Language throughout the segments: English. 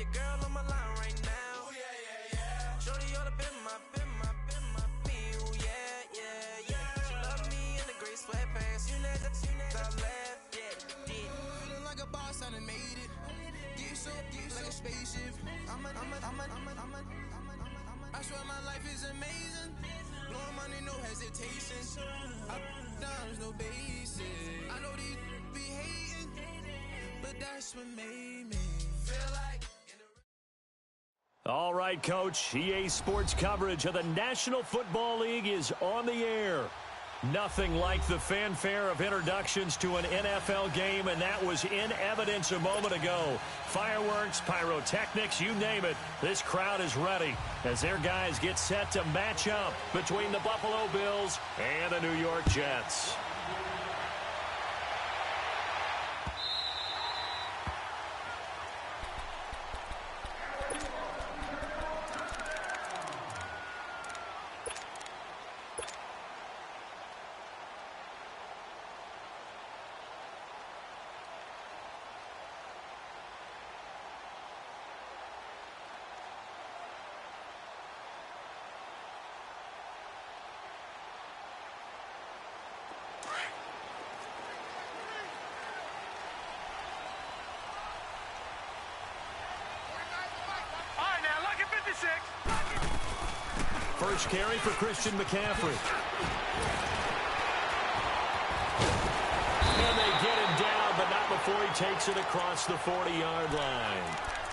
your girl on my line right now. Ooh, yeah. Shorty all up in my me. Ooh, yeah. She love me in the gray sweatpants. You never left, yeah. Feeling like a boss, I done made it. Get so like a spaceship. I swear my life is amazing. Blowing money, no hesitation. Up, downs, no basic. I know these be hating, but that's what made me feel like. All right, Coach. EA Sports coverage of the National Football League is on the air. Nothing like the fanfare of introductions to an NFL game, and that was in evidence a moment ago. Fireworks, pyrotechnics, you name it. This crowd is ready as their guys get set to match up between the Buffalo Bills and the New York Jets. First carry for Christian McCaffrey. And they get him down, but not before he takes it across the 40-yard line.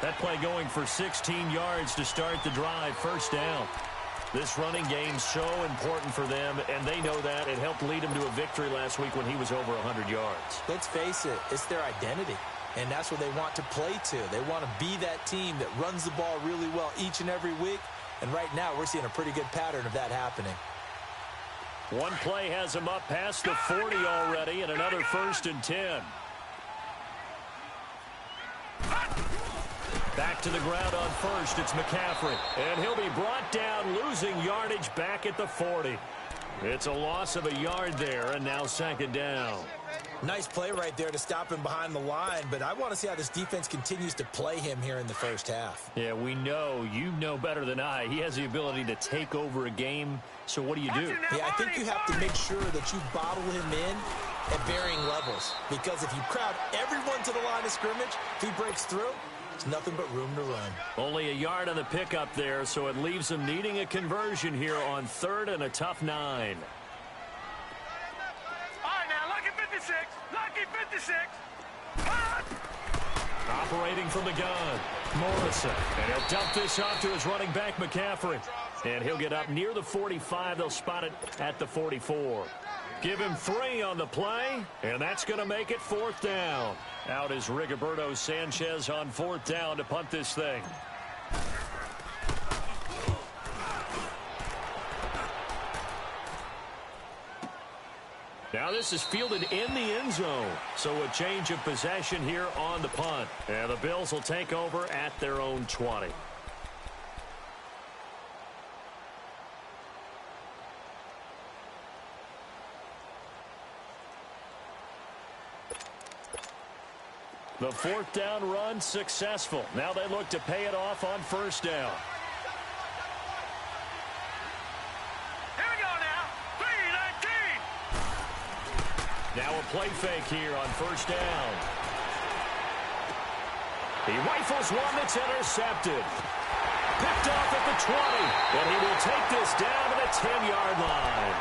That play going for 16 yards to start the drive. First down. This running game so important for them, and they know that. It helped lead them to a victory last week when he was over 100 yards. Let's face it, it's their identity. And that's what they want to play to. They want to be that team that runs the ball really well each and every week. And right now, we're seeing a pretty good pattern of that happening. One play has him up past the 40 already, and another 1st and 10. Back to the ground on first. It's McCaffrey. And he'll be brought down, losing yardage back at the 40. It's a loss of a yard there, and now 2nd down. Nice play right there to stop him behind the line, but I want to see how this defense continues to play him here in the first half. Yeah, we know. You know better than I. He has the ability to take over a game, so what do you do? Yeah, I think you have to make sure that you bottle him in at varying levels, because if you crowd everyone to the line of scrimmage, if he breaks through, there's nothing but room to run. Only a yard on the pickup there, so it leaves him needing a conversion here on 3rd and a tough 9. Lucky 56. Operating from the gun, Morrison. And he'll dump this off to his running back, McCaffrey. And he'll get up near the 45. They'll spot it at the 44. Give him 3 on the play, and that's going to make it 4th down. Out is Rigoberto Sanchez on 4th down to punt this thing. Now this is fielded in the end zone. So a change of possession here on the punt. And the Bills will take over at their own 20. The 4th down run successful. Now they look to pay it off on 1st down. Now a play fake here on 1st down. He rifles one that's intercepted. Picked off at the 20. And he will take this down to the 10-yard line.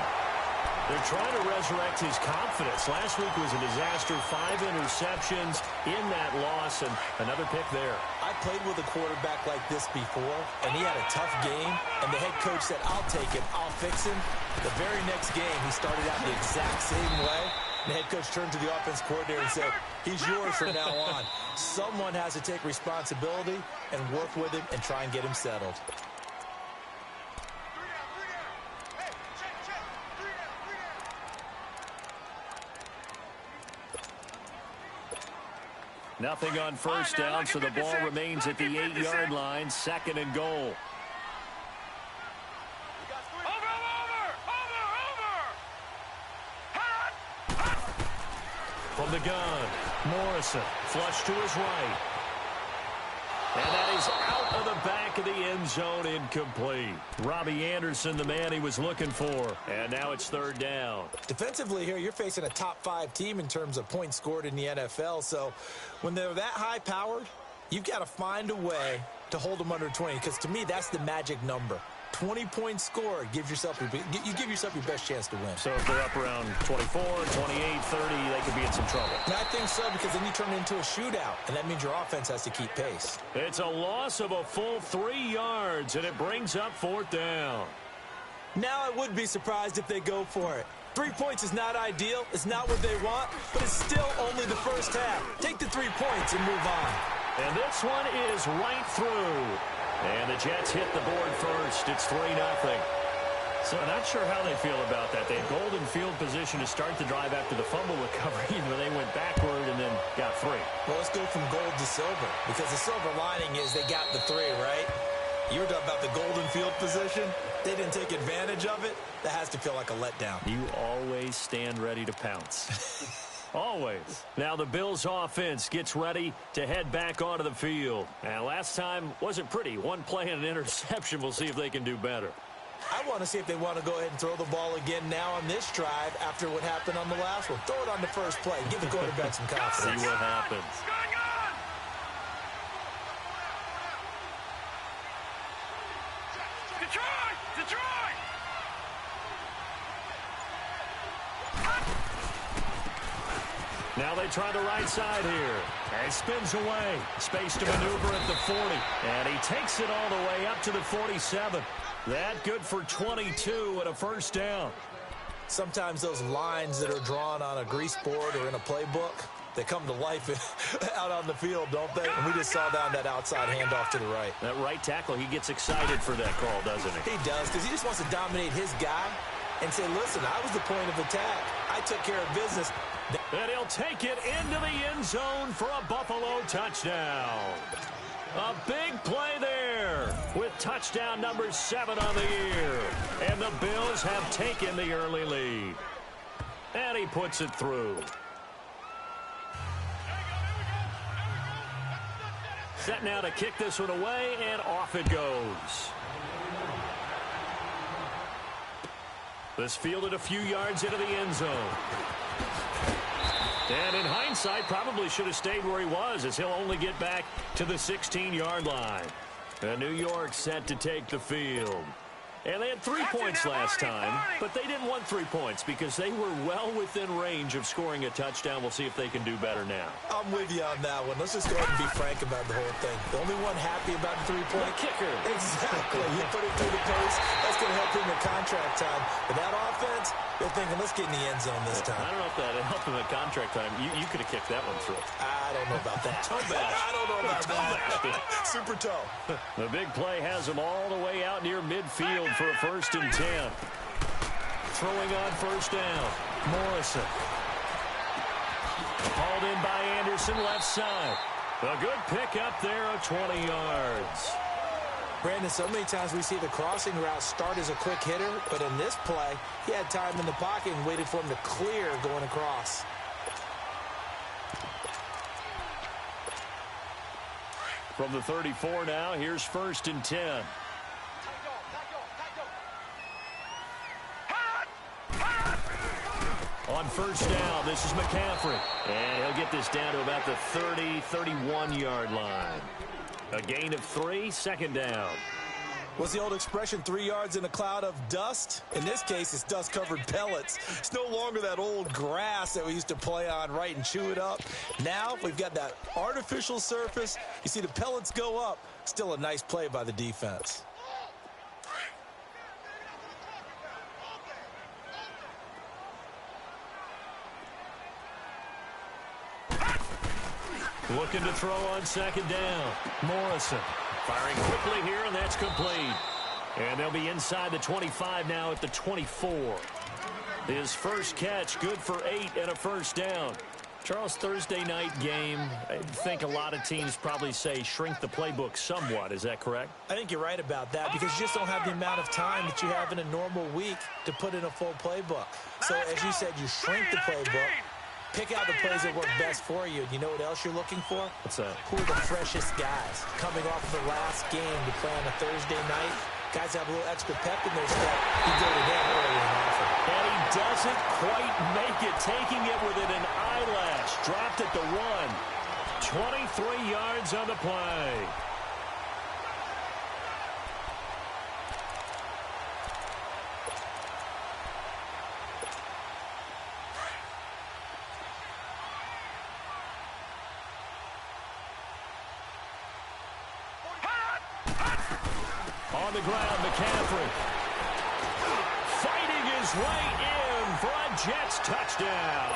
They're trying to resurrect his confidence. Last week was a disaster. 5 interceptions in that loss, and another pick there. I played with a quarterback like this before, and he had a tough game, and the head coach said, I'll take him, I'll fix him. The very next game, he started out the exact same way. The head coach turned to the offense coordinator and said, he's yours from now on. Someone has to take responsibility and work with him and try and get him settled. Nothing on 1st down, so the ball remains at the 8-yard line. 2nd and goal. From the gun, Morrison, flush to his right. And that is out of the back of the end zone, incomplete. Robbie Anderson, the man he was looking for. And now it's third down. Defensively here, you're facing a top-5 team in terms of points scored in the NFL. So when they're that high-powered, you've got to find a way to hold them under 20. Because to me, that's the magic number. 20 points scored, you give yourself your best chance to win. So if they're up around 24, 28, 30, they could be in some trouble. And I think so, because then you turn it into a shootout, and that means your offense has to keep pace. It's a loss of a full 3 yards, and it brings up fourth down. Now I would be surprised if they go for it. 3 points is not ideal. It's not what they want, but it's still only the first half. Take the 3 points and move on. And this one is right through. And the Jets hit the board first. It's 3-0. So not sure how they feel about that. They had golden field position to start the drive after the fumble recovery, but they went backward and then got 3. Well, let's go from gold to silver, because the silver lining is they got the 3, right? You were talking about the golden field position. They didn't take advantage of it. That has to feel like a letdown. You always stand ready to pounce. Always. Now the Bills offense gets ready to head back onto the field. And last time wasn't pretty. One play and an interception. We'll see if they can do better. I want to see if they want to go ahead and throw the ball again now on this drive after what happened on the last one. Throw it on the first play. Give the quarterback some confidence. See what happens. Detroit! Now they try the right side here. And spins away. Space to maneuver at the 40. And he takes it all the way up to the 47. That good for 22 and a first down. Sometimes those lines that are drawn on a grease board or in a playbook, they come to life out on the field, don't they? And we just saw down that outside handoff to the right. That right tackle, he gets excited for that call, doesn't he? He does, because he just wants to dominate his guy and say, listen, I was the point of attack. I took care of business. And he'll take it into the end zone for a Buffalo touchdown. A big play there with touchdown number 7 on the year. And the Bills have taken the early lead. And he puts it through. Set now to kick this one away, and off it goes. This fielded a few yards into the end zone. And in hindsight, probably should have stayed where he was, as he'll only get back to the 16-yard line. And New York set to take the field. And they had 3 points last time, but they didn't want 3 points because they were well within range of scoring a touchdown. We'll see if they can do better now. I'm with you on that one. Let's just go ahead and be frank about the whole thing. The only one happy about the 3-point kicker. Exactly. You put it through the pace. That's going to help him in contract time. But that offense, they're thinking, let's get in the end zone this time. I don't know if that helped him at contract time. You could have kicked that one through. I don't know about that. Toe bash. I don't know about that. Super toe. The big play has him all the way out near midfield for a 1st and 10. Throwing on first down. Morrison. Hauled in by Anderson, left side. A good pickup there of 20 yards. Brandon, so many times we see the crossing route start as a quick hitter, but in this play, he had time in the pocket and waited for him to clear going across. From the 34 now, here's 1st and 10. On first down, this is McCaffrey. And he'll get this down to about the 30, 31-yard line. A gain of 3, 2nd down. What's the old expression, 3 yards in a cloud of dust? In this case, it's dust-covered pellets. It's no longer that old grass that we used to play on, right, and chew it up. Now we've got that artificial surface. You see the pellets go up. Still a nice play by the defense. Looking to throw on 2nd down. Morrison firing quickly here, and that's complete. And they'll be inside the 25 now at the 24. His first catch, good for 8 and a first down. Charles, Thursday night game, I think a lot of teams probably say shrink the playbook somewhat. Is that correct? I think you're right about that because you just don't have the amount of time that you have in a normal week to put in a full playbook. So as you said, you shrink the playbook. Pick out the plays that work best for you. You know what else you're looking for? What's that? Who are the freshest guys? Coming off of the last game to play on a Thursday night, guys have a little extra pep in their step. You go to them early and often. And he doesn't quite make it, taking it within an eyelash. Dropped at the 1. 23 yards on the play. On the ground, McCaffrey. Fighting his way in for a Jets touchdown.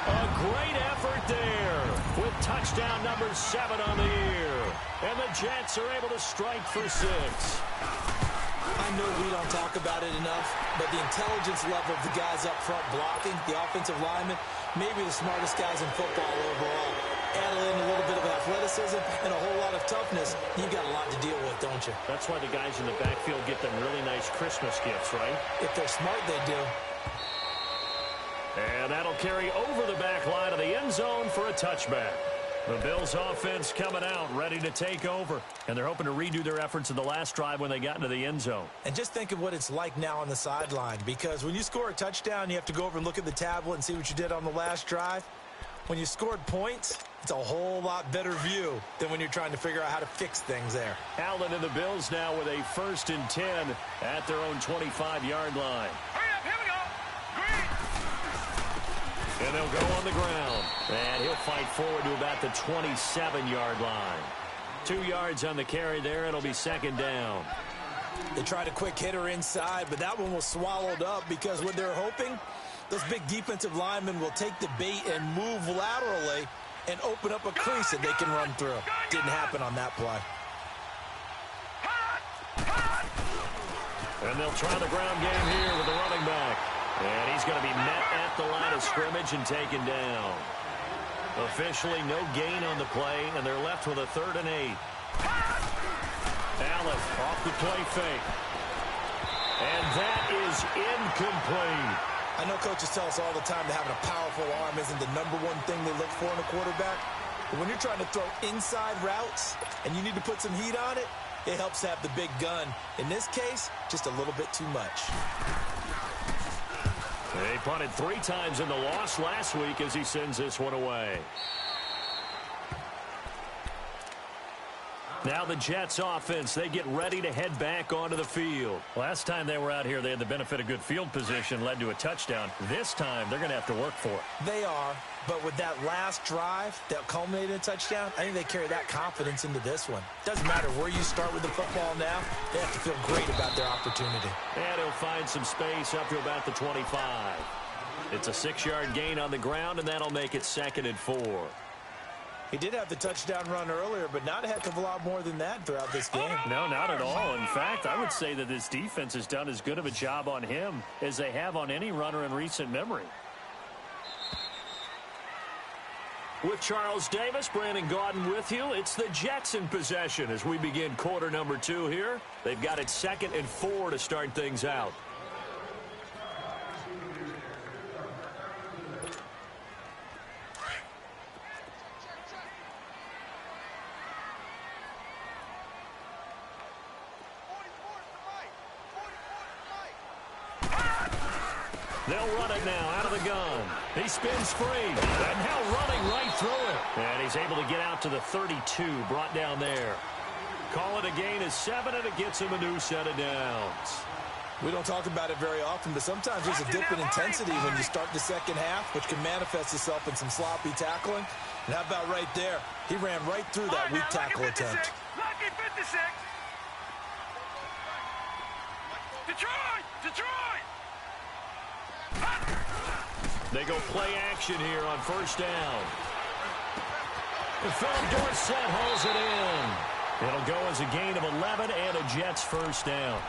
A great effort there with touchdown number 7 on the year. And the Jets are able to strike for 6. I know we don't talk about it enough, but the intelligence level of the guys up front blocking, the offensive linemen, maybe the smartest guys in football overall. Add in a little bit of athleticism and a whole lot of toughness, you've got a lot to deal with, don't you? That's why the guys in the backfield get them really nice Christmas gifts, right? If they're smart, they do. And that'll carry over the back line of the end zone for a touchback. The Bills offense coming out, ready to take over. And they're hoping to redo their efforts in the last drive when they got into the end zone. And just think of what it's like now on the sideline, because when you score a touchdown, you have to go over and look at the tablet and see what you did on the last drive. When you scored points, it's a whole lot better view than when you're trying to figure out how to fix things there. Allen and the Bills now with a 1st and 10 at their own 25-yard line. Hurry up, here we go. Green. And they'll go on the ground. And he'll fight forward to about the 27-yard line. 2 yards on the carry there. It'll be 2nd down. They tried a quick hitter inside, but that one was swallowed up because what they're hoping, those big defensive linemen will take the bait and move laterally and open up a crease that they can run through. Didn't happen on that play. And they'll try the ground game here with the running back. And he's going to be met at the line of scrimmage and taken down. Officially no gain on the play, and they're left with a 3rd and 8. Allen off the play fake. And that is incomplete. I know coaches tell us all the time that having a powerful arm isn't the #1 thing they look for in a quarterback. But when you're trying to throw inside routes and you need to put some heat on it, it helps to have the big gun. In this case, just a little bit too much. They punted 3 times in the loss last week as he sends this one away. Now the Jets offense, they get ready to head back onto the field. Last time they were out here, they had the benefit of good field position, led to a touchdown. This time, they're going to have to work for it. They are, but with that last drive that culminated in a touchdown, I think they carry that confidence into this one. Doesn't matter where you start with the football now, they have to feel great about their opportunity. And he'll find some space up to about the 25. It's a 6-yard gain on the ground, and that'll make it 2nd and 4. He did have the touchdown run earlier, but not a heck of a lot more than that throughout this game. No, not at all. In fact, I would say that this defense has done as good of a job on him as they have on any runner in recent memory. With Charles Davis, Brandon Gaudin with you. It's the Jets in possession as we begin quarter number 2 here. They've got it 2nd and 4 to start things out. They'll run it now out of the gun. He spins free. And now running right through it. And he's able to get out to the 32, brought down there. Call it a gain of 7, and it gets him a new set of downs. We don't talk about it very often, but sometimes there's a dip in intensity when you start the second half, which can manifest itself in some sloppy tackling. And how about right there? He ran right through that weak tackle attempt. Lucky 56. Detroit! Detroit! They go play action here on 1st down. And Philip Dorsett hauls it in. It'll go as a gain of 11 and a Jets 1st down.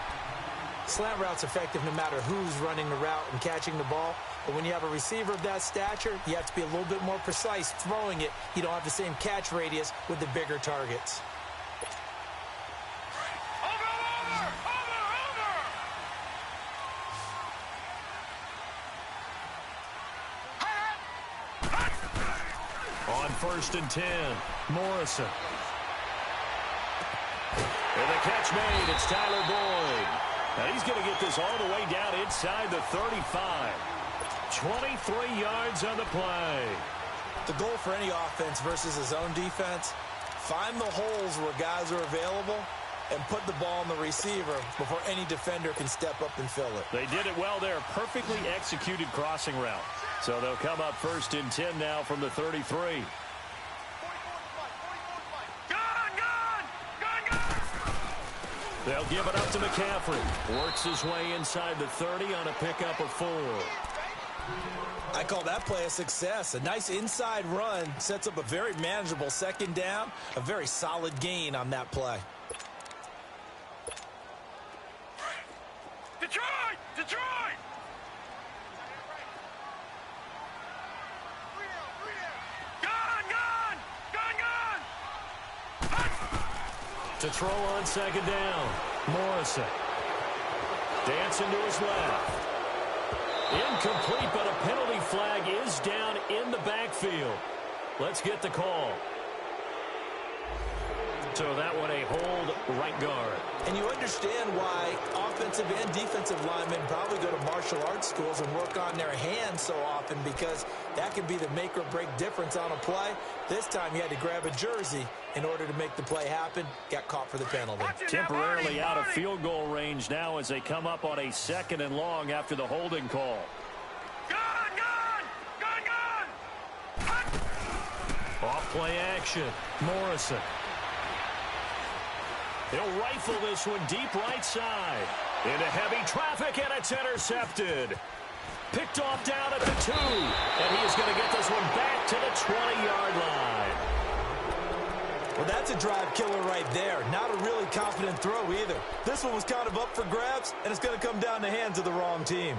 Slant route's effective no matter who's running the route and catching the ball. But when you have a receiver of that stature, you have to be a little bit more precise throwing it. You don't have the same catch radius with the bigger targets. first and 10. Morrison. And the catch made. It's Tyler Boyd. Now he's going to get this all the way down inside the 35. 23 yards on the play. The goal for any offense versus his own defense, find the holes where guys are available and put the ball on the receiver before any defender can step up and fill it. They did it well there. Perfectly executed crossing route. So they'll come up first and 10 now from the 33. They'll give it up to McCaffrey. Works his way inside the 30 on a pickup of 4. I call that play a success. A nice inside run sets up a very manageable second down. A very solid gain on that play. Detroit! Detroit! Gun! Gun! Gun! Gun! To throw on second down. Morrison. Dancing to his left. Incomplete, but a penalty flag is down in the backfield. Let's get the call. So that one a hold right guard. And you understand why offensive and defensive linemen probably go to martial arts schools and work on their hands so often, because that can be the make or break difference on a play. This time he had to grab a jersey in order to make the play happen. Got caught for the penalty. Temporarily out of field goal range now as they come up on a 2nd and long after the holding call. Gun! Gun! Gun! Gun! Off play action. Morrison. He'll rifle this one deep right side. Into heavy traffic, and it's intercepted. Picked off down at the 2. And he is going to get this one back to the 20-yard line. Well, that's a drive killer right there. Not a really confident throw either. This one was kind of up for grabs, and it's going to come down the hands of the wrong team.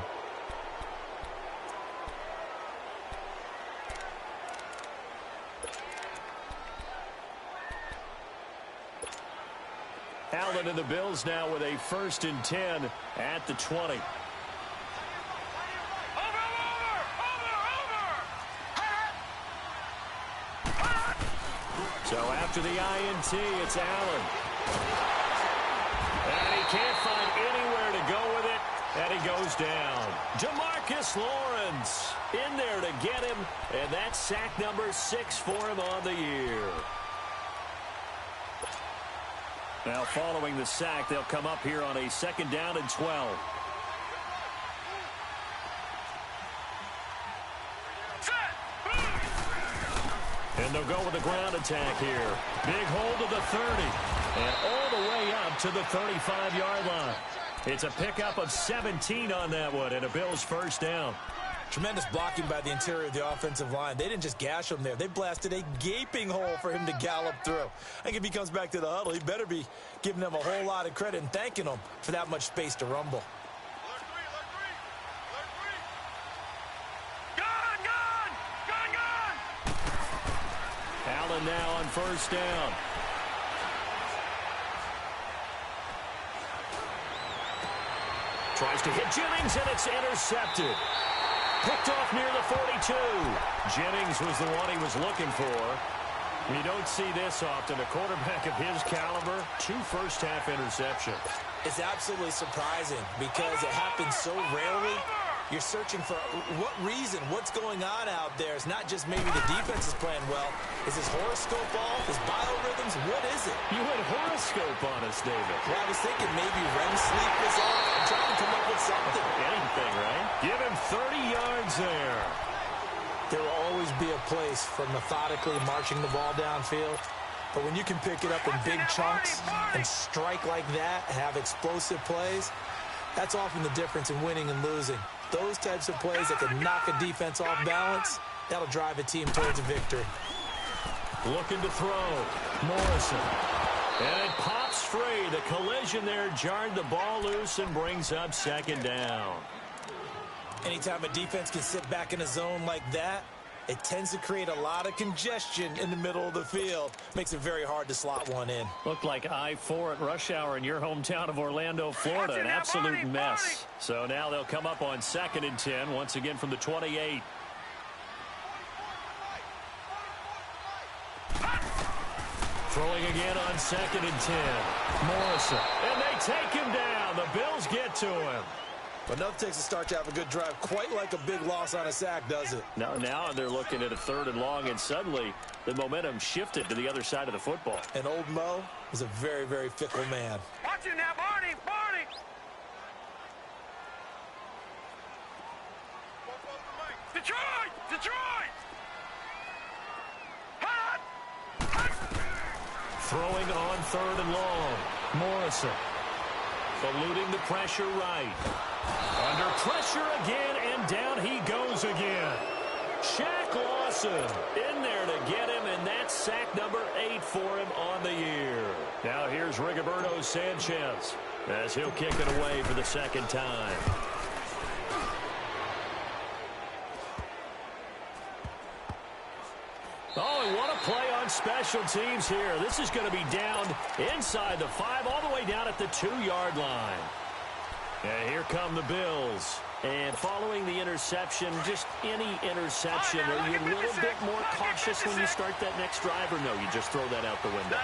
Allen and the Bills now with a 1st and 10 at the 20. So after the INT, it's Allen. And he can't find anywhere to go with it, and he goes down. DeMarcus Lawrence in there to get him, and that's sack number 6 for him on the year. Now following the sack, they'll come up here on a 2nd down and 12. And they'll go with a ground attack here. Big hold of the 30. And all the way up to the 35-yard line. It's a pickup of 17 on that one, and a Bills 1st down. Tremendous blocking by the interior of the offensive line. They didn't just gash him there. They blasted a gaping hole for him to gallop through. I think if he comes back to the huddle, he better be giving them a whole lot of credit and thanking them for that much space to rumble. Allen now on 1st down. Tries to hit Jennings, and it's intercepted. Picked off near the 42. Jennings was the one he was looking for. You don't see this often. A quarterback of his caliber, 2 first-half interceptions. It's absolutely surprising because it happens so rarely. You're searching for what reason, what's going on out there. It's not just maybe the defense is playing well. Is his horoscope off? His biorhythms? What is it? You went horoscope on us, David. Well, I was thinking maybe REM sleep was off. I'm trying to come up with something. Anything, right? Give him 30 yards there. There will always be a place for methodically marching the ball downfield. But when you can pick it up in big chunks and strike like that and have explosive plays, that's often the difference in winning and losing. Those types of plays that can knock a defense off balance, that'll drive a team towards a victory. Looking to throw. Morrison. And it pops free. The collision there jarred the ball loose and brings up 2nd down. Anytime a defense can sit back in a zone like that, it tends to create a lot of congestion in the middle of the field. Makes it very hard to slot one in. Looked like I-4 at rush hour in your hometown of Orlando, Florida. An absolute mess. So now they'll come up on 2nd and 10, once again from the 28. Throwing again on 2nd and 10. Morrison. And they take him down. The Bills get to him. But enough takes a start to have a good drive. Quite like a big loss on a sack, does it? Now they're looking at a 3rd and long, and suddenly the momentum shifted to the other side of the football. And old Mo is a very, very fickle man. Watch it now, Barney! Barney! Detroit! Detroit! Hot! Throwing on 3rd and long. Morrison. Eluding the pressure right. Under pressure again, and down he goes again. Shaq Lawson in there to get him, and that's sack number 8 for him on the year. Now here's Rigoberto Sanchez as he'll kick it away for the 2nd time. Oh, and what a play on special teams here. This is going to be down inside the 5, all the way down at the 2-yard line. And here come the Bills. And following the interception, just any interception, are you a little bit more cautious when you start that next drive, or no, you just throw that out the window?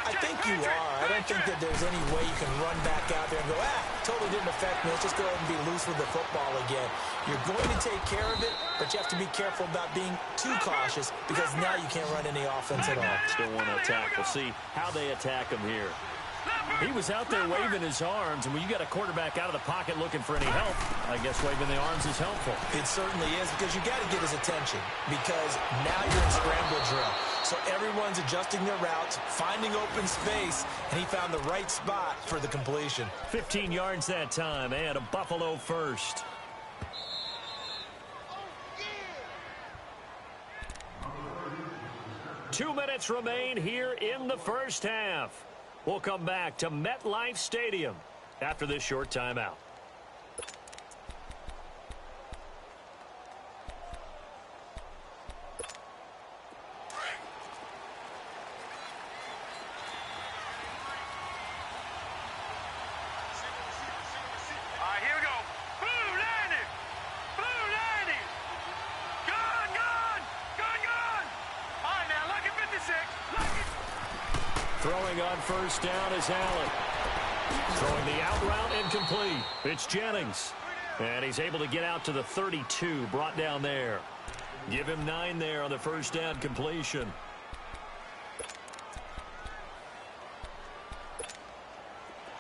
I think you are. I don't think that there's any way you can run back out there and go, totally didn't affect me. Let's just go ahead and be loose with the football again. You're going to take care of it, but you have to be careful about being too cautious because now you can't run any offense at all. Still want to attack. We'll see how they attack him here. He was out there waving his arms, and when you got a quarterback out of the pocket looking for any help, I guess waving the arms is helpful. It certainly is, because you got to get his attention, because now you're in scramble drill. So everyone's adjusting their routes, finding open space, and he found the right spot for the completion. 15 yards that time, and a Buffalo first. Two minutes remain here in the first half. We'll come back to MetLife Stadium after this short timeout. Here we go. Blue landing! Blue landing! Gone, gone! Gone, gone! All right, now, lucky 56. Lucky. Throwing on first down is Allen. Throwing the out route incomplete. It's Jennings. And he's able to get out to the 32, brought down there. Give him 9 there on the first down completion.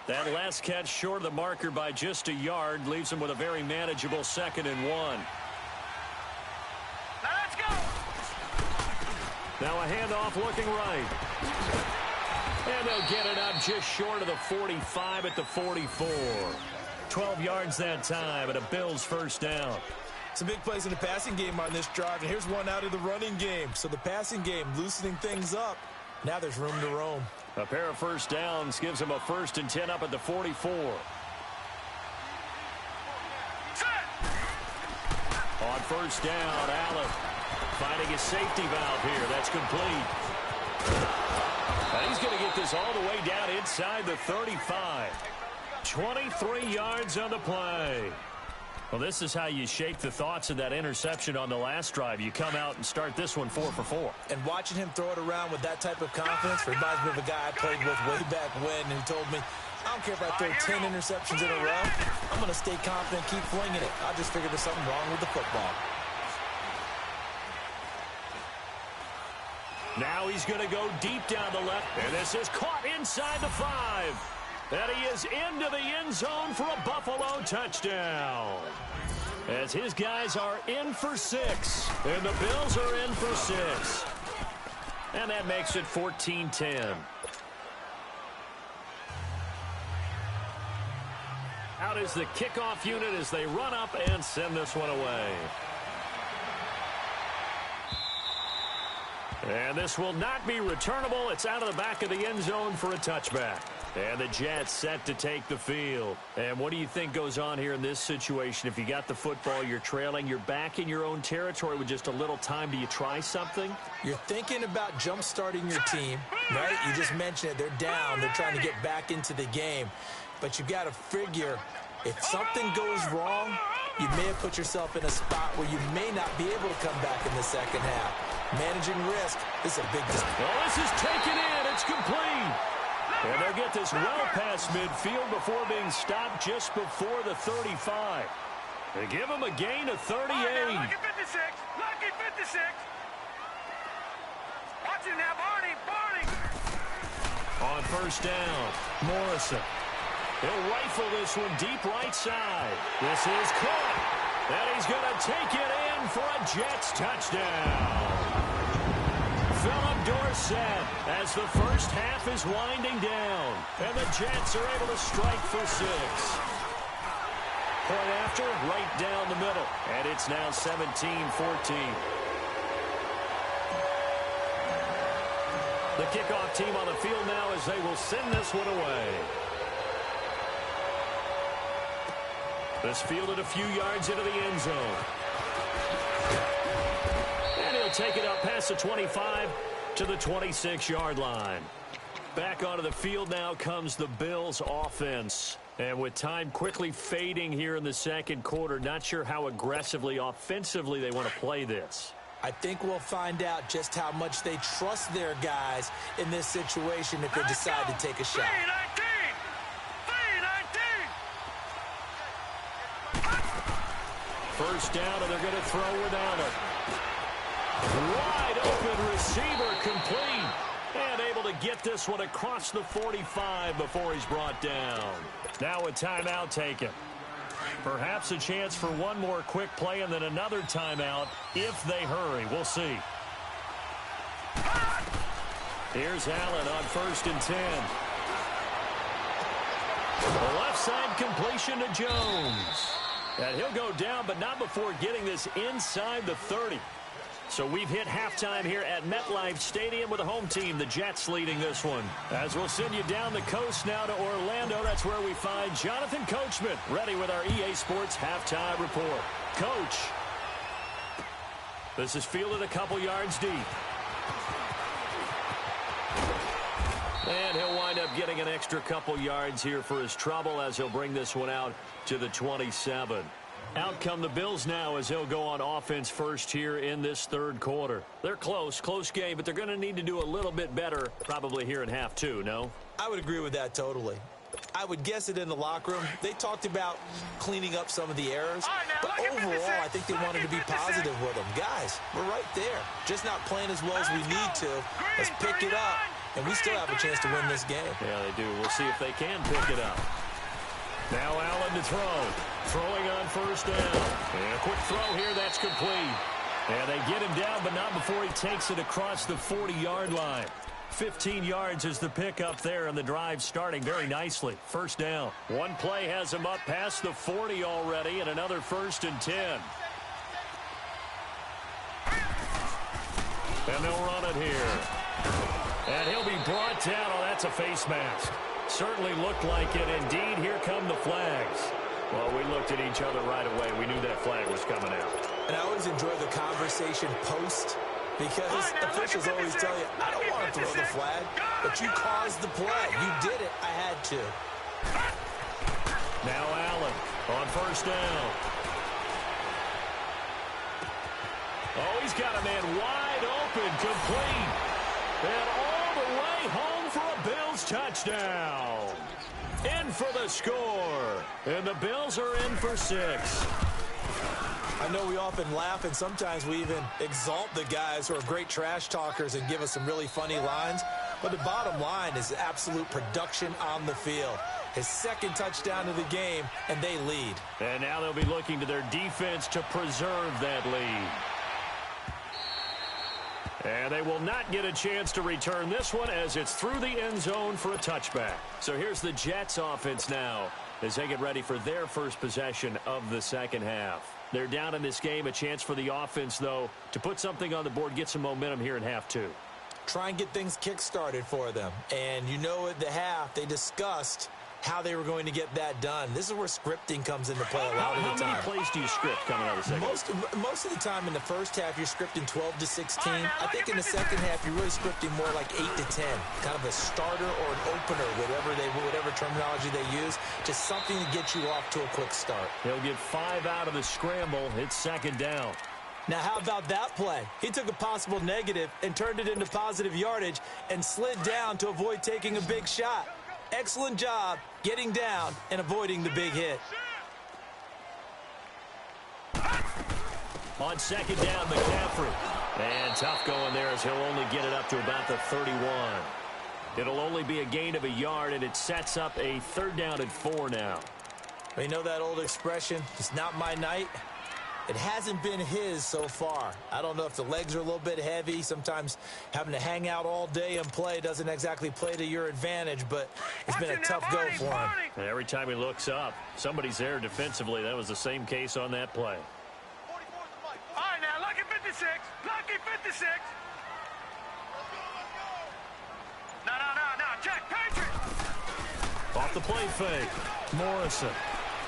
That last catch short of the marker by just a yard leaves him with a very manageable 2nd and 1. Now let's go! Now a handoff looking right. And they'll get it up just short of the 45 at the 44. 12 yards that time, and a Bills first down. Some big plays in the passing game on this drive, and here's one out of the running game. So the passing game loosening things up. Now there's room to roam. A pair of first downs gives him a 1st and 10 up at the 44. On first down, Allen finding his safety valve here. That's complete. And he's going to get this all the way down inside the 35. 23 yards on the play. Well, this is how you shake the thoughts of that interception on the last drive. You come out and start this one 4 for 4. And watching him throw it around with that type of confidence reminds me of a guy I played with way back when who told me, I don't care if I throw 10 interceptions in a row. I'm going to stay confident, keep flinging it. I just figured there's something wrong with the football. Now he's going to go deep down the left, and this is caught inside the 5. And he is into the end zone for a Buffalo touchdown. As his guys are in for 6, and the Bills are in for 6. And that makes it 14-10. Out is the kickoff unit as they run up and send this one away. And this will not be returnable. It's out of the back of the end zone for a touchback. And the Jets set to take the field. And what do you think goes on here in this situation? If you got the football, you're trailing, you're back in your own territory with just a little time. Do you try something? You're thinking about jump-starting your team, right? You just mentioned it. They're down. They're trying to get back into the game. But you've got to figure if something goes wrong, you may have put yourself in a spot where you may not be able to come back in the second half. Managing risk is a big decision. Well, this is taken in. It's complete. And they'll get this well past midfield before being stopped just before the 35. They give him a gain of 38. Lucky 56. Lucky 56. Watch it now, Barney. Barney. On first down, Morrison. He'll rifle this one deep right side. This is caught. And he's going to take it in for a Jets touchdown. Philip Dorsett as the first half is winding down. And the Jets are able to strike for 6. Point after, right down the middle. And it's now 17-14. The kickoff team on the field now as they will send this one away. This fielded a few yards into the end zone. And he'll take it up past the 25 to the 26-yard line. Back onto the field now comes the Bills offense. And with time quickly fading here in the second quarter, not sure how aggressively, offensively they want to play this. I think we'll find out just how much they trust their guys in this situation if they decide to take a shot. 3-19. First down, and they're going to throw with Allen. Wide open receiver, complete. And able to get this one across the 45 before he's brought down. Now a timeout taken. Perhaps a chance for one more quick play and then another timeout if they hurry. We'll see. Here's Allen on 1st and 10. The left side completion to Jones. And he'll go down, but not before getting this inside the 30. So we've hit halftime here at MetLife Stadium with the home team, the Jets, leading this one. As we'll send you down the coast now to Orlando, that's where we find Jonathan Coachman, ready with our EA Sports halftime report. Coach, this is fielded a couple yards deep. And he'll wind up getting an extra couple yards here for his trouble as he'll bring this one out to the 27. Out come the Bills now as they'll go on offense first here in this third quarter. They're close game, but they're going to need to do a little bit better probably here in half two, no? I would agree with that totally. I would guess it in the locker room. They talked about cleaning up some of the errors, but overall I think they wanted to be positive with them. Guys, we're right there. Just not playing as well as we need to. Let's pick it up, and we still have a chance to win this game. Yeah, they do. We'll see if they can pick it up. Now Allen to throw. Throwing on first down. And a quick throw here, that's complete. And they get him down, but not before he takes it across the 40-yard line. 15 yards is the pickup there, and the drive starting very nicely. First down. One play has him up past the 40 already, and another 1st and 10. And they'll run it here. And he'll be brought down. Oh, that's a face mask. Certainly looked like it. Indeed, here come the flags. Well, we looked at each other right away. We knew that flag was coming out. And I always enjoy the conversation post because officials always tell you, I don't want to throw the flag, but you caused the play. You did it. I had to. Now Allen on first down. Oh, he's got a man wide open, complete. And all the way home for a Bills touchdown. In for the score. And the Bills are in for 6. I know we often laugh, and sometimes we even exalt the guys who are great trash talkers and give us some really funny lines. But the bottom line is absolute production on the field. His second touchdown of the game, and they lead. And now they'll be looking to their defense to preserve that lead. And they will not get a chance to return this one as it's through the end zone for a touchback. So here's the Jets offense now as they get ready for their first possession of the second half. They're down in this game. A chance for the offense, though, to put something on the board, get some momentum here in half two. Try and get things kick-started for them. And you know at the half, they discussed how they were going to get that done. This is where scripting comes into play a lot of the time. How many plays do you script coming out of the second? Most of the time in the first half, you're scripting 12 to 16. I think in the second half, you're really scripting more like 8 to 10. Kind of a starter or an opener, whatever terminology they use. Just something to get you off to a quick start. He'll get 5 out of the scramble. It's second down. Now, how about that play? He took a possible negative and turned it into positive yardage and slid down to avoid taking a big shot. Excellent job getting down and avoiding the big hit. On second down, McCaffrey. And tough going there as he'll only get it up to about the 31. It'll only be a gain of a yard, and it sets up a 3rd down and 4 now. Well, you know that old expression, it's not my night? It hasn't been his so far. I don't know if the legs are a little bit heavy. Sometimes having to hang out all day and play doesn't exactly play to your advantage, but it's been a tough go for him. And every time he looks up, somebody's there defensively. That was the same case on that play. All right, now, lucky 56. Lucky 56. No, check, Patriot. Off the play fake, Morrison.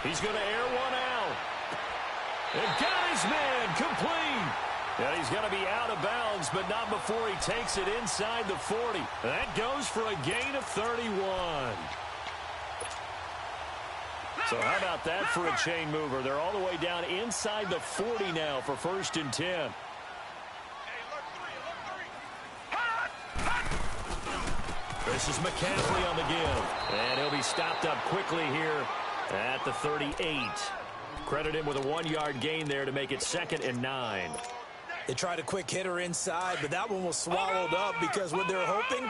He's going to air one out. And got his man complete. And he's going to be out of bounds, but not before he takes it inside the 40. That goes for a gain of 31. So how about that for a chain mover? They're all the way down inside the 40 now for 1st and 10. This is McCaffrey on the give. And he'll be stopped up quickly here at the 38. Credit him with a 1-yard gain there to make it 2nd and 9. They tried a quick hitter inside, but that one was swallowed up because what they're hoping,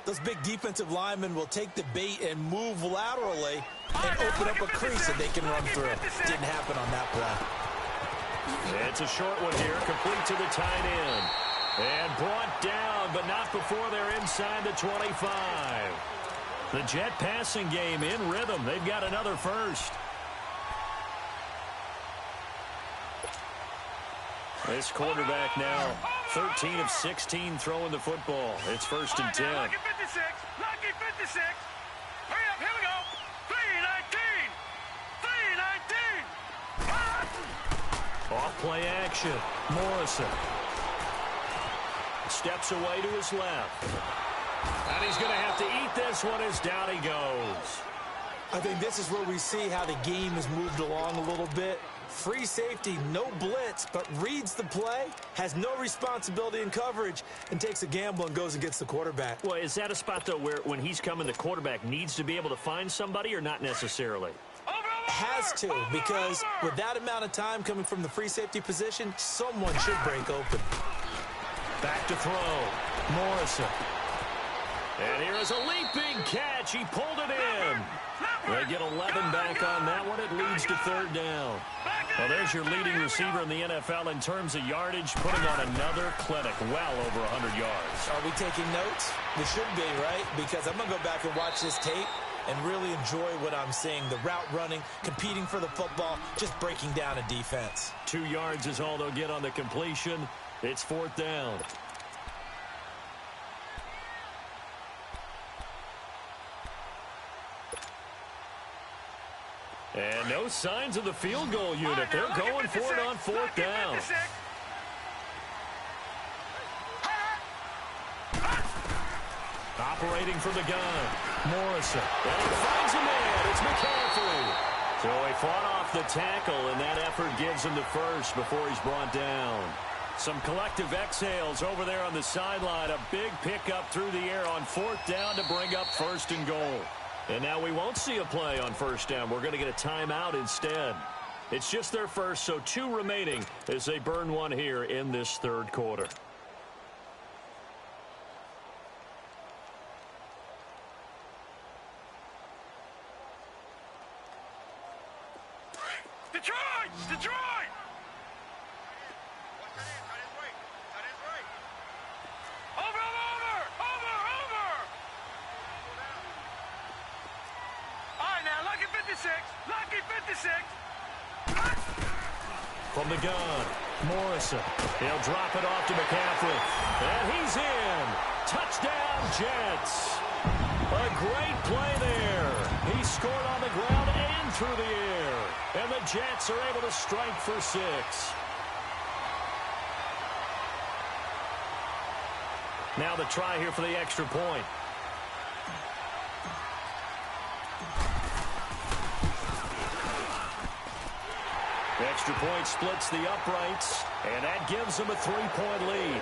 those big defensive linemen will take the bait and move laterally and open up a crease that they can run through. Didn't happen on that play. It's a short one here, complete to the tight end. And brought down, but not before they're inside the 25. The Jet passing game in rhythm. They've got another first. This quarterback now 13 of 16 throwing the football. It's 1st and 10. Lucky 56. Lucky 56. Hurry up, here we go. 3-19. 3-19. Off play action. Morrison steps away to his left. And he's going to have to eat this one as down he goes. I think this is where we see how the game has moved along a little bit. Free safety, no blitz, but reads the play, has no responsibility in coverage, and takes a gamble and goes and gets the quarterback. Well, is that a spot, though, where when he's coming, the quarterback needs to be able to find somebody or not necessarily? Has to, because with that amount of time coming from the free safety position, someone should break open. Back to throw. Morrison. And here is a leaping catch. He pulled it in. They get 11 back on that one. It leads to 3rd down. Well, there's your leading receiver in the NFL in terms of yardage, putting on another clinic, well over 100 yards. Are we taking notes? We should be, right? Because I'm going to go back and watch this tape and really enjoy what I'm seeing. The route running, competing for the football, just breaking down a defense. 2 yards is all they'll get on the completion. It's 4th down. And no signs of the field goal unit. They're going for it on 4th down. Operating from the gun. Morrison. And he finds a man. It's McCaffrey. So he fought off the tackle, and that effort gives him the first before he's brought down. Some collective exhales over there on the sideline. A big pickup through the air on 4th down to bring up 1st and goal. And now we won't see a play on 1st down. We're going to get a timeout instead. It's just their first, so 2 remaining as they burn one here in this 3rd quarter. Detroit! Detroit! Lucky 56. From the gun, Morrison. He'll drop it off to McCaffrey. And he's in. Touchdown, Jets. A great play there. He scored on the ground and through the air. And the Jets are able to strike for 6. Now the try here for the extra point. Extra point splits the uprights. And that gives them a 3-point lead.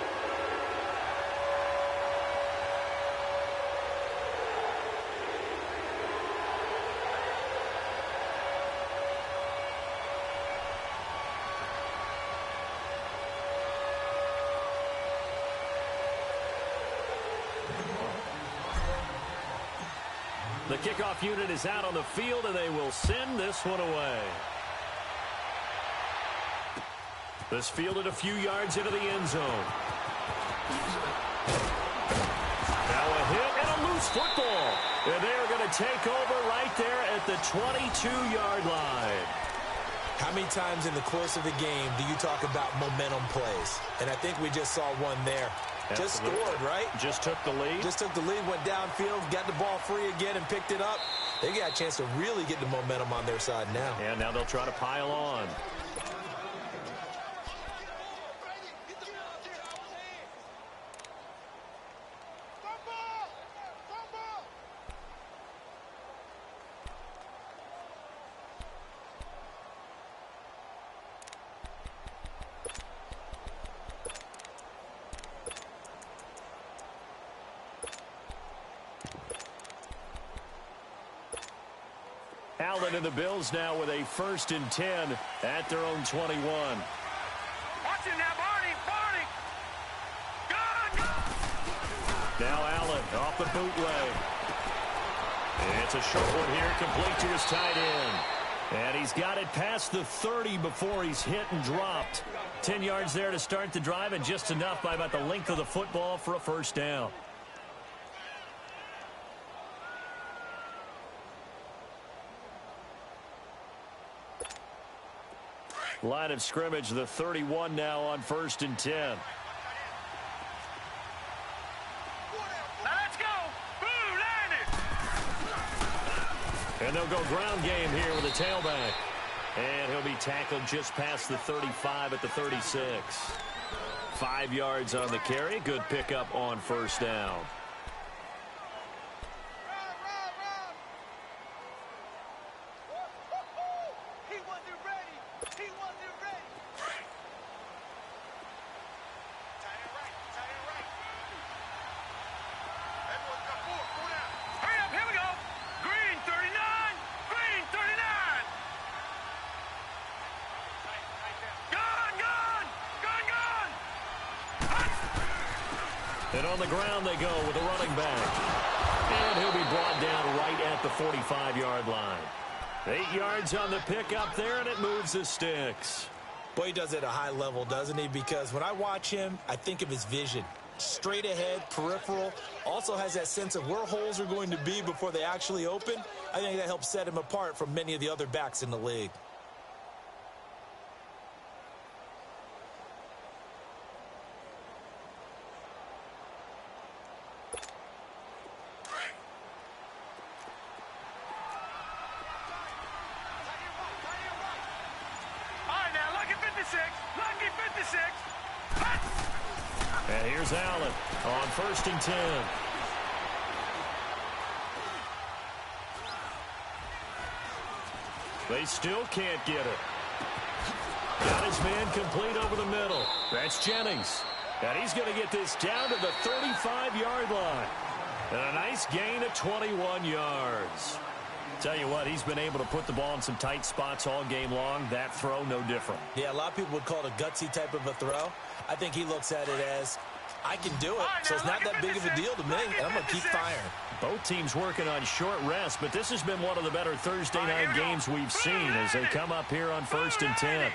The kickoff unit is out on the field, and they will send this one away. This fielded a few yards into the end zone. Now a hit and a loose football. And they're going to take over right there at the 22-yard line. How many times in the course of a game do you talk about momentum plays? And I think we just saw one there. Just scored, right? Just took the lead. Just took the lead, went downfield, got the ball free again, and picked it up. They got a chance to really get the momentum on their side now. And now they'll try to pile on. Allen and the Bills now with a 1st and 10 at their own 21. Watch him now, Barney! Barney! Go! Now Allen off the bootleg. It's a short one here, complete to his tight end. And he's got it past the 30 before he's hit and dropped. 10 yards there to start the drive, and just enough by about the length of the football for a 1st down. Line of scrimmage, the 31 now on 1st and 10. Now let's go! Blue landed! And they'll go ground game here with a tailback. And he'll be tackled just past the 35 at the 36. 5 yards on the carry. Good pickup on 1st down. And on the ground they go with a running back. And he'll be brought down right at the 45-yard line. 8 yards on the pickup there, and it moves the sticks. Boy, he does it at a high level, doesn't he? Because when I watch him, I think of his vision. Straight ahead, peripheral. Also has that sense of where holes are going to be before they actually open. I think that helps set him apart from many of the other backs in the league. And here's Allen on 1st and 10. They still can't get it. Got his man complete over the middle. That's Jennings. And he's going to get this down to the 35-yard line. And a nice gain of 21 yards. Tell you what, he's been able to put the ball in some tight spots all game long. That throw, no different. Yeah, a lot of people would call it a gutsy type of a throw. I think he looks at it as, I can do it, so it's not that big of a deal to me, and I'm going to keep firing. Both teams working on short rest, but this has been one of the better Thursday night games we've seen as they come up here on 1st and 10.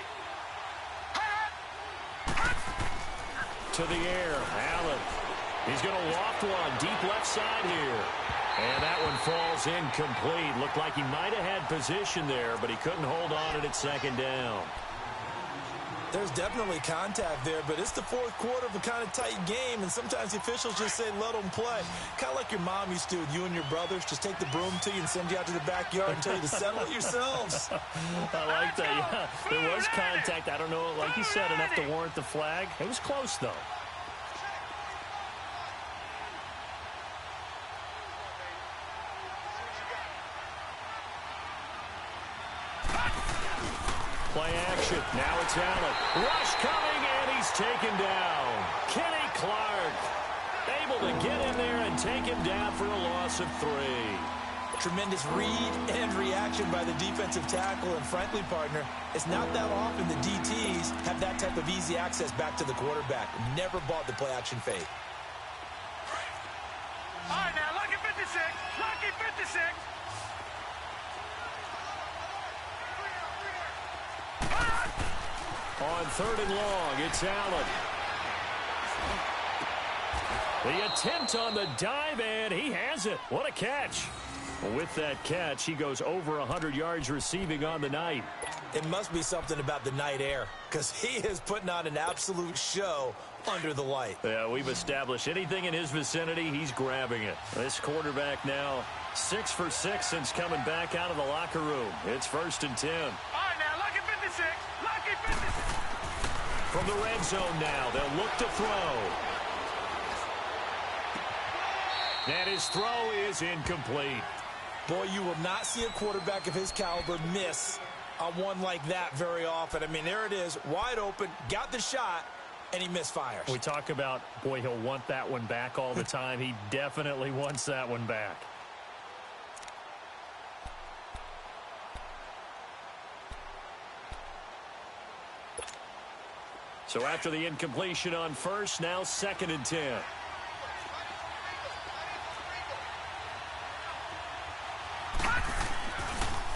To the air, Allen. He's going to loft one deep left side here. And that one falls incomplete. Looked like he might have had position there, but he couldn't hold on it at 2nd down. There's definitely contact there, but it's the 4th quarter of a kind of tight game, and sometimes the officials just say, let them play. Kind of like your mom used to with you and your brothers. Just take the broom to you and send you out to the backyard and tell you to settle it yourselves. I like that. Yeah, there was contact. I don't know, like you said, enough to warrant the flag. It was close, though. Play action. Now it's Allen. Rush coming, and he's taken down. Kenny Clark able to get in there and take him down for a loss of 3. Tremendous read and reaction by the defensive tackle. And frankly, partner, it's not that often the DTs have that type of easy access back to the quarterback. Never bought the play-action fake. All right, now, lucky 56. Lucky 56. On 3rd and long, it's Allen. The attempt on the dive, and he has it. What a catch. With that catch, he goes over 100 yards receiving on the night. It must be something about the night air, because he is putting on an absolute show under the light. Yeah, we've established anything in his vicinity, he's grabbing it. This quarterback now 6 for 6 since coming back out of the locker room. It's 1st and 10. All right, now, lucky 56. Lucky 56. From the red zone now, they'll look to throw. And his throw is incomplete. Boy, you will not see a quarterback of his caliber miss on one like that very often. I mean, there it is, wide open, got the shot, and he misfires. We talk about, boy, he'll want that one back all the time. He definitely wants that one back. So after the incompletion on 1st, now 2nd and 10.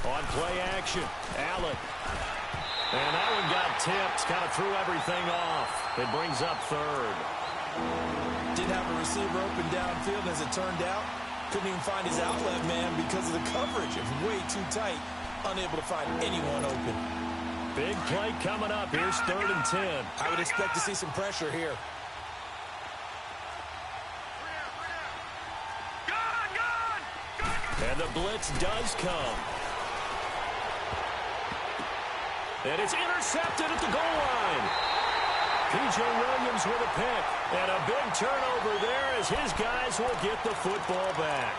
On play action, Allen. And that one got tipped, kind of threw everything off. It brings up 3rd. Didn't have a receiver open downfield, as it turned out. Couldn't even find his outlet man because of the coverage. It was way too tight. Unable to find anyone open. Big play coming up. Here's 3rd and 10. I would expect to see some pressure here. And the blitz does come. And it's intercepted at the goal line. P.J. Williams with a pick. And a big turnover there as his guys will get the football back.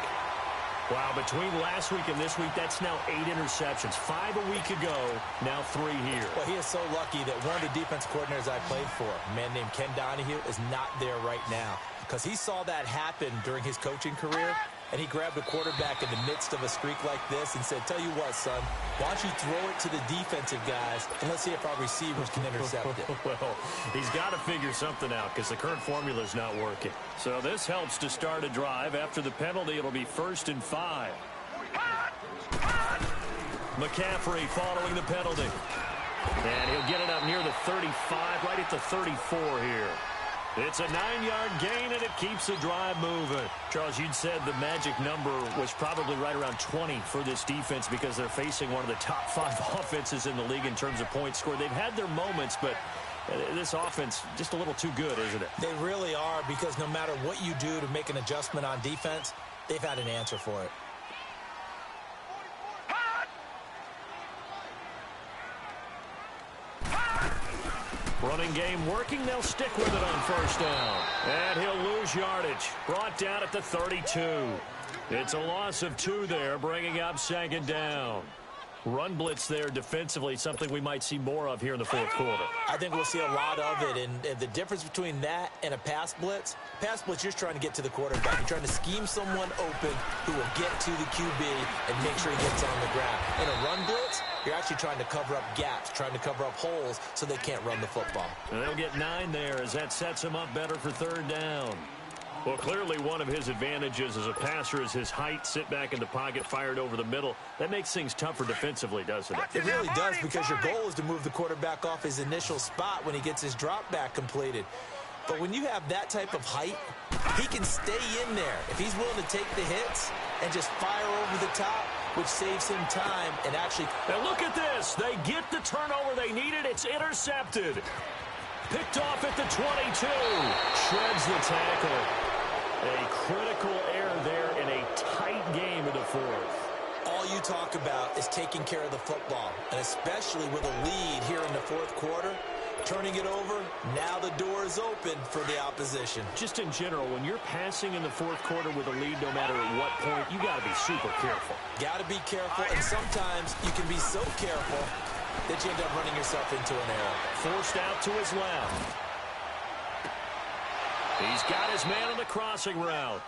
Wow, between last week and this week, that's now 8 interceptions. 5 a week ago, now 3 here. Well, he is so lucky that one of the defense coordinators I played for, a man named Ken Donahue, is not there right now. Because he saw that happen during his coaching career, and he grabbed a quarterback in the midst of a streak like this and said, tell you what, son, why don't you throw it to the defensive guys, and let's see if our receivers can intercept it. Well, he's got to figure something out because the current formula is not working. So this helps to start a drive. After the penalty, it'll be 1st and 5. McCaffrey following the penalty. And he'll get it up near the 35, right at the 34 here. It's a 9-yard gain, and it keeps the drive moving. Charles, you'd said the magic number was probably right around 20 for this defense because they're facing one of the top 5 offenses in the league in terms of points scored. They've had their moments, but this offense just a little too good, isn't it? They really are, because no matter what you do to make an adjustment on defense, they've had an answer for it. Running game working. They'll stick with it on 1st down. And he'll lose yardage. Brought down at the 32. It's a loss of 2 there, bringing up 2nd down. Run blitz there defensively, something we might see more of here in the 4th quarter. I think we'll see a lot of it, and the difference between that and a pass blitz, you're just trying to get to the quarterback. You're trying to scheme someone open who will get to the QB and make sure he gets on the ground. In a run blitz, you're actually trying to cover up gaps, trying to cover up holes so they can't run the football. And they'll get 9 there as that sets him up better for 3rd down. Well, clearly one of his advantages as a passer is his height, sit back in the pocket, fired over the middle. That makes things tougher defensively, doesn't it? It really does, because your goal is to move the quarterback off his initial spot when he gets his drop back completed. But when you have that type of height, he can stay in there if he's willing to take the hits and just fire over the top, which saves him time and actually... Now look at this. They get the turnover they needed. It's intercepted. Picked off at the 22. Shreds the tackle. A critical error there in a tight game in the 4th. All you talk about is taking care of the football, and especially with a lead here in the 4th quarter, turning it over, now the door is open for the opposition. Just in general, when you're passing in the 4th quarter with a lead, no matter at what point, you got to be super careful. Got to be careful, and sometimes you can be so careful that you end up running yourself into an error. Forced out to his left. He's got his man on the crossing route.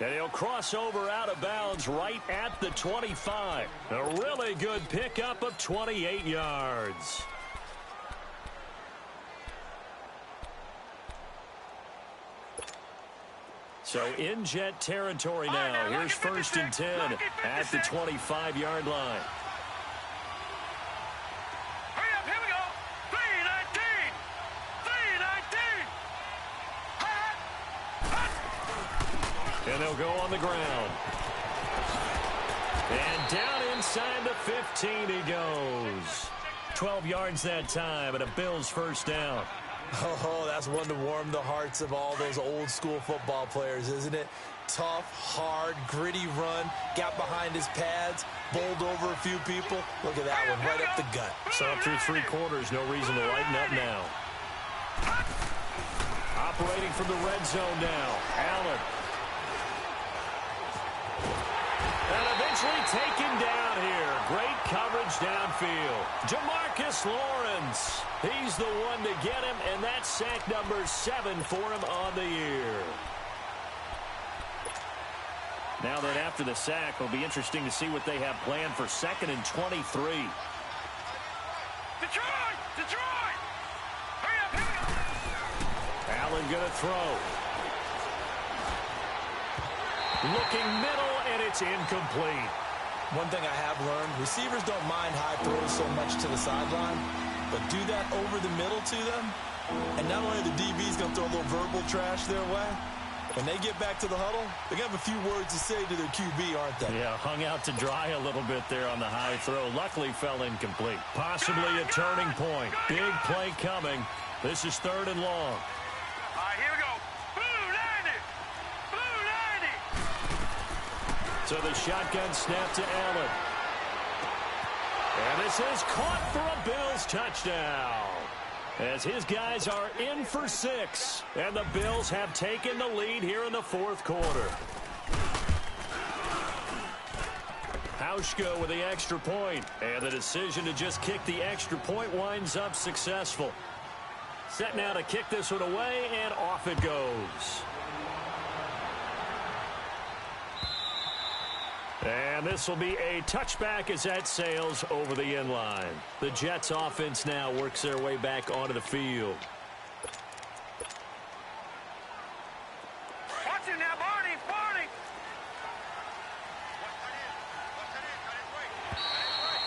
And he'll cross over out of bounds right at the 25. A really good pickup of 28 yards. So in Jet territory now. Here's 1st and 10 at the 25-yard line. Hurry up, here we go. 3:19. 3:19. And they'll go on the ground. And down inside the 15 he goes. 12 yards that time, and a Bills first down. Oh, that's one to warm the hearts of all those old-school football players, isn't it? Tough, hard, gritty run, got behind his pads, bowled over a few people. Look at that one, right up the gut. So up through 3 quarters, no reason to lighten up now. Operating from the red zone now, Allen. And eventually taken down here. Great coverage downfield. Jamarcus Lawrence. He's the one to get him, and that's sack number 7 for him on the year. Now that after the sack, it'll be interesting to see what they have planned for 2nd and 23. Detroit! Detroit! Hurry up, here we go. Allen going to throw. Looking middle, and it's incomplete. One thing I have learned, receivers don't mind high throws so much to the sideline, but do that over the middle to them, and not only are the DBs going to throw a little verbal trash their way, when they get back to the huddle, they're going to have a few words to say to their QB, aren't they? Yeah, hung out to dry a little bit there on the high throw. Luckily fell incomplete. Possibly a turning point. Big play coming. This is 3rd and long. All right, here we go. Blue 90! Blue 90! So the shotgun snap to Allen. And this is caught for a Bills touchdown. As his guys are in for 6. And the Bills have taken the lead here in the 4th quarter. Hauschka with the extra point. And the decision to just kick the extra point winds up successful. Set now to kick this one away, and off it goes. And this will be a touchback as that sails over the end line. The Jets offense now works their way back onto the field. Watch him now, Barney! Barney!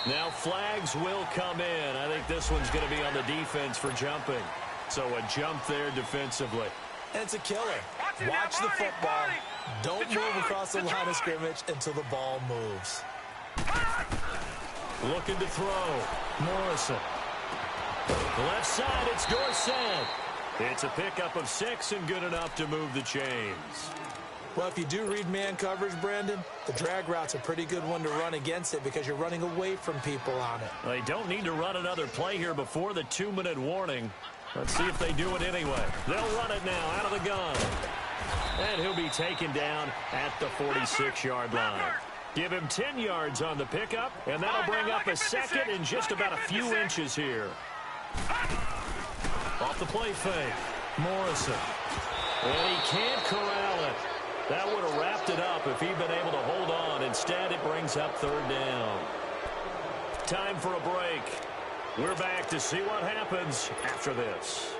Now flags will come in. I think this one's going to be on the defense for jumping. So a jump there defensively. And it's a killer. Watch the football. Don't move across the line of scrimmage until the ball moves. Looking to throw. Morrison. Left side, it's Dorsett. It's a pickup of 6 and good enough to move the chains. Well, if you do read man coverage, Brandon, the drag route's a pretty good one to run against it because you're running away from people on it. They don't need to run another play here before the 2-minute warning. Let's see if they do it anyway. They'll run it now out of the gun. And he'll be taken down at the 46-yard line. Give him 10 yards on the pickup, and that'll bring up a 2nd in just about a few inches here. Off the play fake. Morrison. And he can't corral it. That would have wrapped it up if he'd been able to hold on. Instead, it brings up 3rd down. Time for a break. We're back to see what happens after this.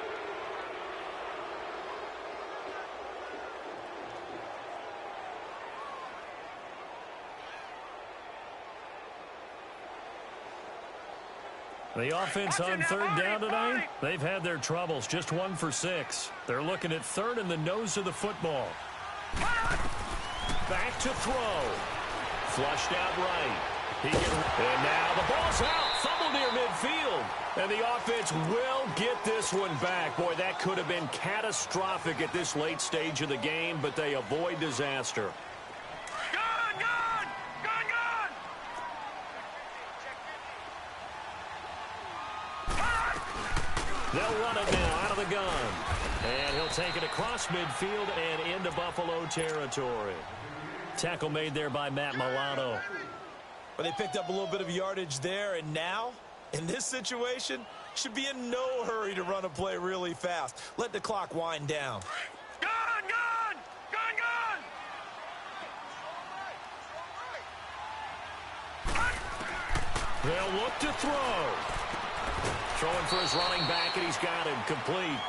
The offense on 3rd down tonight, they've had their troubles. Just 1 for 6. They're looking at 3rd in the nose of the football. Back to throw. Flushed out right. And now the ball's out. Fumble near midfield. And the offense will get this one back. Boy, that could have been catastrophic at this late stage of the game, but they avoid disaster. Gun! Gun! Gun! Gun! They'll run it now out of the gun. And he'll take it across midfield and into Buffalo territory. Tackle made there by Matt Milano. Well, they picked up a little bit of yardage there, and now, in this situation, should be in no hurry to run a play really fast. Let the clock wind down. Gun! They'll look to throw. Throwing for his running back, and he's got him complete.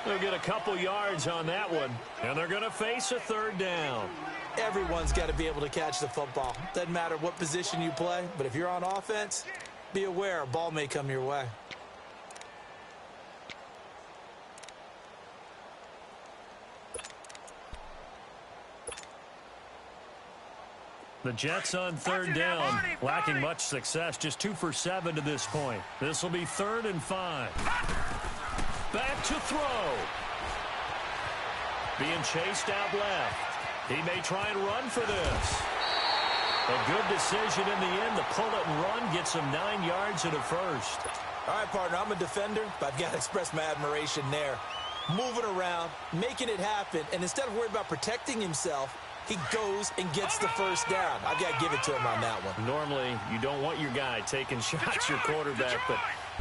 They'll get a couple yards on that one, and they're going to face a third down. Everyone's got to be able to catch the football. Doesn't matter what position you play, but if you're on offense, be aware a ball may come your way. The Jets on third down, lacking much success, just 2 for 7 to this point. This will be 3rd and 5. Back to throw. Being chased out left. He may try and run for this. A good decision in the end. The pull it and run gets him 9 yards and a first. All right, partner, I'm a defender, but I've got to express my admiration there. Moving around, making it happen, and instead of worrying about protecting himself, he goes and gets the first down. I've got to give it to him on that one. Normally, you don't want your guy taking shots, your quarterback, but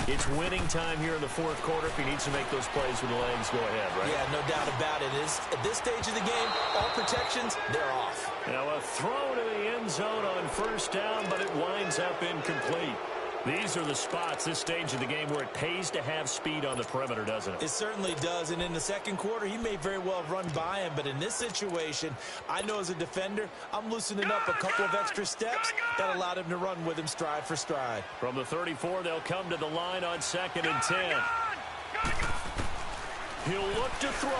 it's winning time here in the fourth quarter. If he needs to make those plays with the legs, go ahead, right? Yeah, no doubt about it. At this stage of the game, all protections, they're off. Now a throw to the end zone on first down, but it winds up incomplete. These are the spots, this stage of the game, where it pays to have speed on the perimeter, doesn't it? It certainly does, and in the second quarter, he may very well have run by him, but in this situation, I know as a defender, I'm loosening up a couple of extra steps that allowed him to run with him stride for stride. From the 34, they'll come to the line on 2nd and 10. He'll look to throw.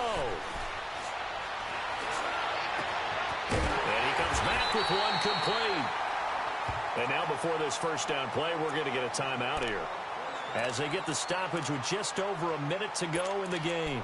And he comes back with one complete. And now before this first down play, we're going to get a timeout here as they get the stoppage with just over a minute to go in the game.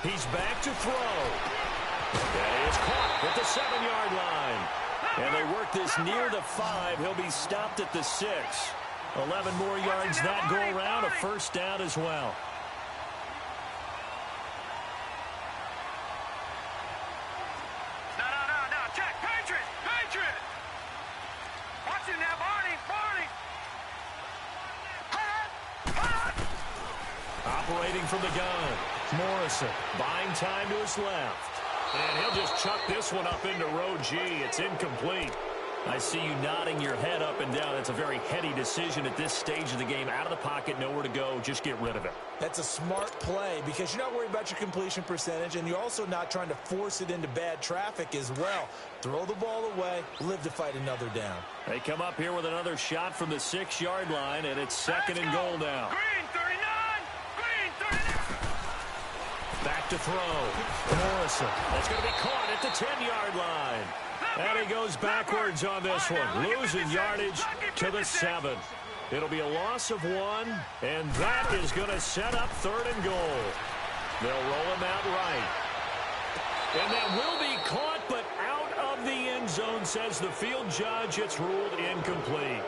He's back to throw. And he is caught at the 7-yard line. And they work this near the 5. He'll be stopped at the 6. 11 more yards that go around. A first down as well. No. Check. Patriot. Watch it now, Barney. Operating from the gun. Morrison buying time to his left. And he'll just chuck this one up into row G. It's incomplete. I see you nodding your head up and down. That's a very heady decision at this stage of the game. Out of the pocket, nowhere to go. Just get rid of it. That's a smart play because you're not worried about your completion percentage, and you're also not trying to force it into bad traffic as well. Throw the ball away, live to fight another down. They come up here with another shot from the 6-yard line, and it's 2nd and goal now. Green 39. Back to throw. Morrison. That's going to be caught at the 10-yard line. And he goes backwards on this one. Losing yardage to the 7. It'll be a loss of 1, and that is going to set up 3rd and goal. They'll roll him out right. And that will be caught, but out of the end zone, says the field judge. It's ruled incomplete.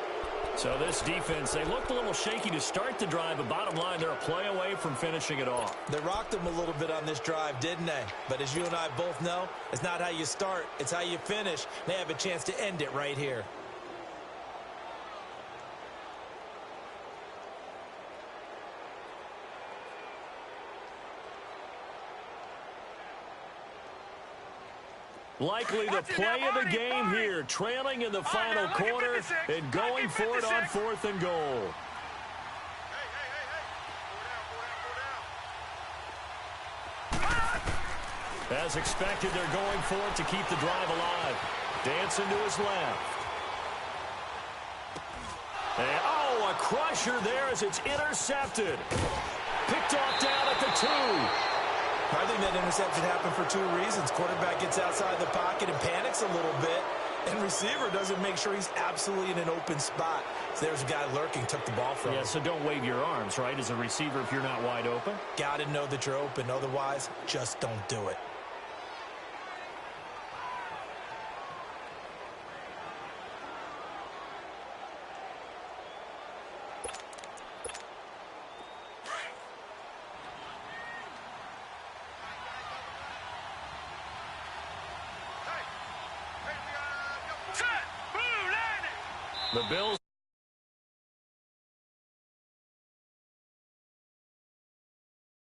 So this defense, they looked a little shaky to start the drive, but bottom line, they're a play away from finishing it off. They rocked them a little bit on this drive, didn't they? But as you and I both know, it's not how you start, it's how you finish. They have a chance to end it right here. Likely the play of the game here, trailing in the final quarter and going for it on 4th and goal. As expected, they're going for it to keep the drive alive. Dancing to his left. And, a crusher there as it's intercepted. Picked off down at the 2. I think that interception happened for 2 reasons. Quarterback gets outside the pocket and panics a little bit, and receiver doesn't make sure he's absolutely in an open spot. So there's a guy lurking, took the ball from him. Yeah, so don't wave your arms, right, as a receiver if you're not wide open. Got to know that you're open. Otherwise, just don't do it. The Bills